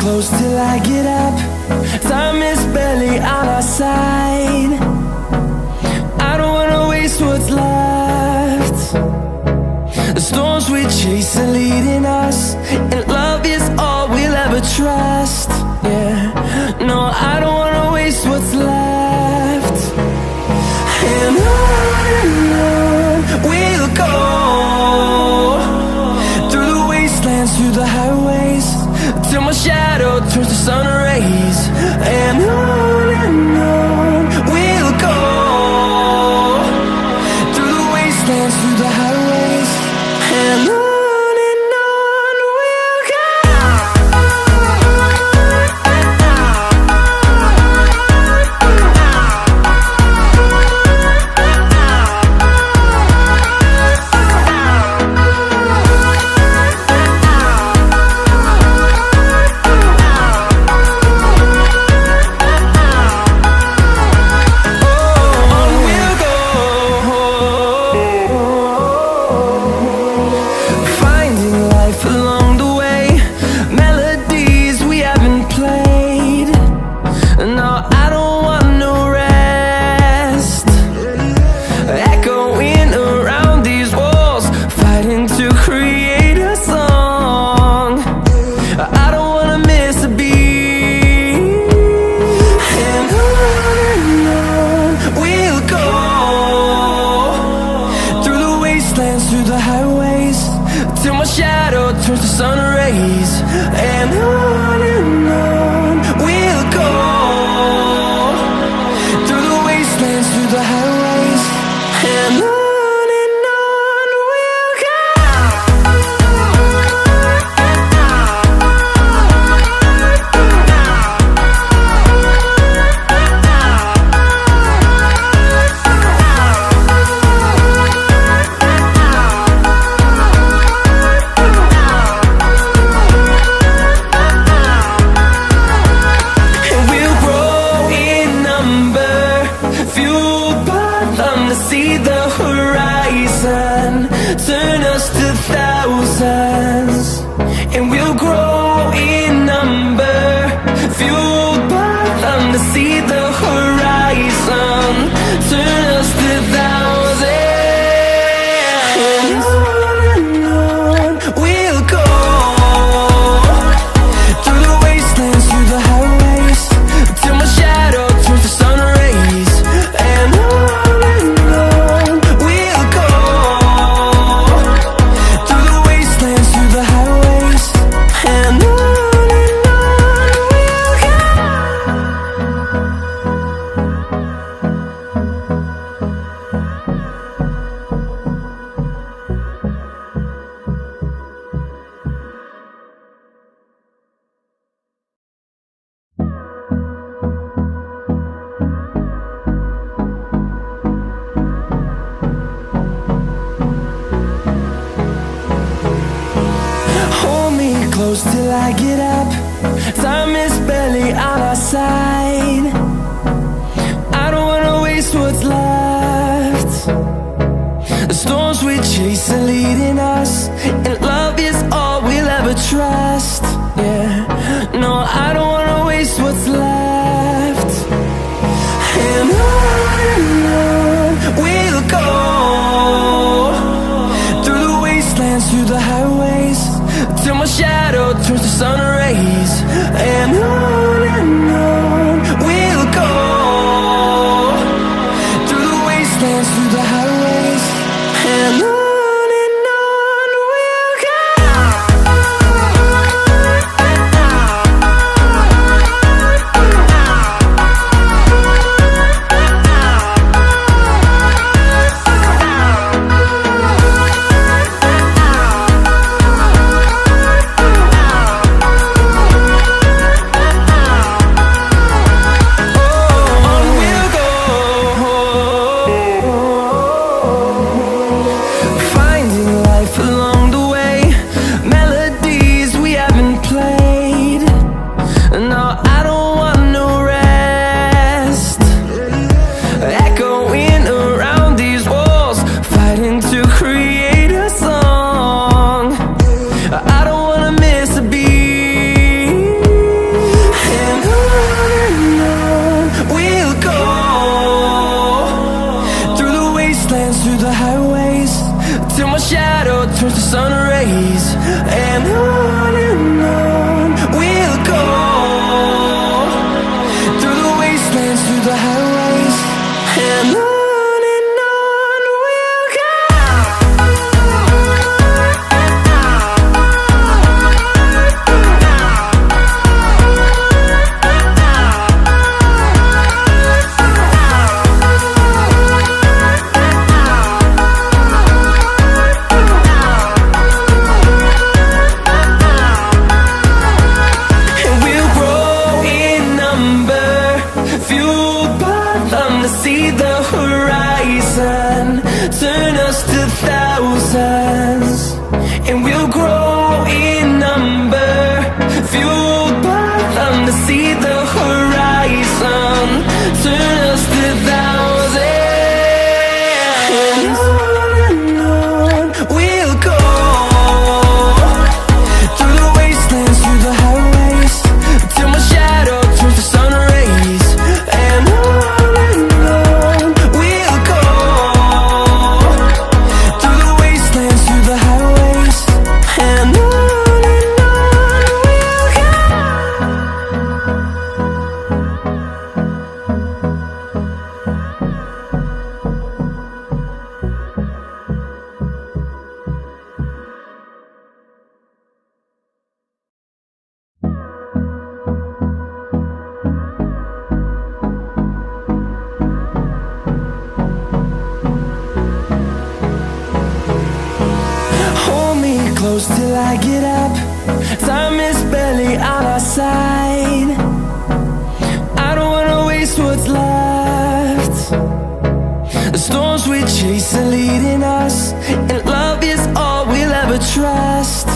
close till I get up. Time is barely on our side. I don't wanna waste what's left. The storms we chase are leading us, and love is all we'll ever trust. Yeah, no, I don't wanna waste what's left. And on we'll go, through the wastelands, through the highways, till my shadow turns to sun rays. And on we'll go, through the wastelands, through the highways, and on we'll go. Through the highways, till my shadow turns to sun rays. And on we'll go, through the wastelands, through the highways, and on we'll go. See the horizon, turn us to thousands, and we'll grow in number, fueled by them to see the horizon, turn us to thousands. And on we'll go, through the wastelands, through the highways, till my shadow turns to sun rays. And close till I get up. Time is barely on our side. I don't wanna waste what's left. The storms we chase are leading us, and love is all we'll ever trust. Yeah, no, I don't wanna waste what's left. And on we'll go, through the wastelands, through the highways, till my shadow turns to sun rays. And on we'll fueled by them to see the horizon, turn us to thousands, and we'll grow in number. Fueled by them to see the horizon, turn us to thousands, and on we'll go, through the wastelands, through the highways, till my shadow turns to sun rays. And on we'll go, through the wastelands, through the highways, and on we'll go. Hold me close till I get up. Time is barely on our side. I don't wanna waste what's left. The storms we chase are leading us, and love is all we'll ever trust.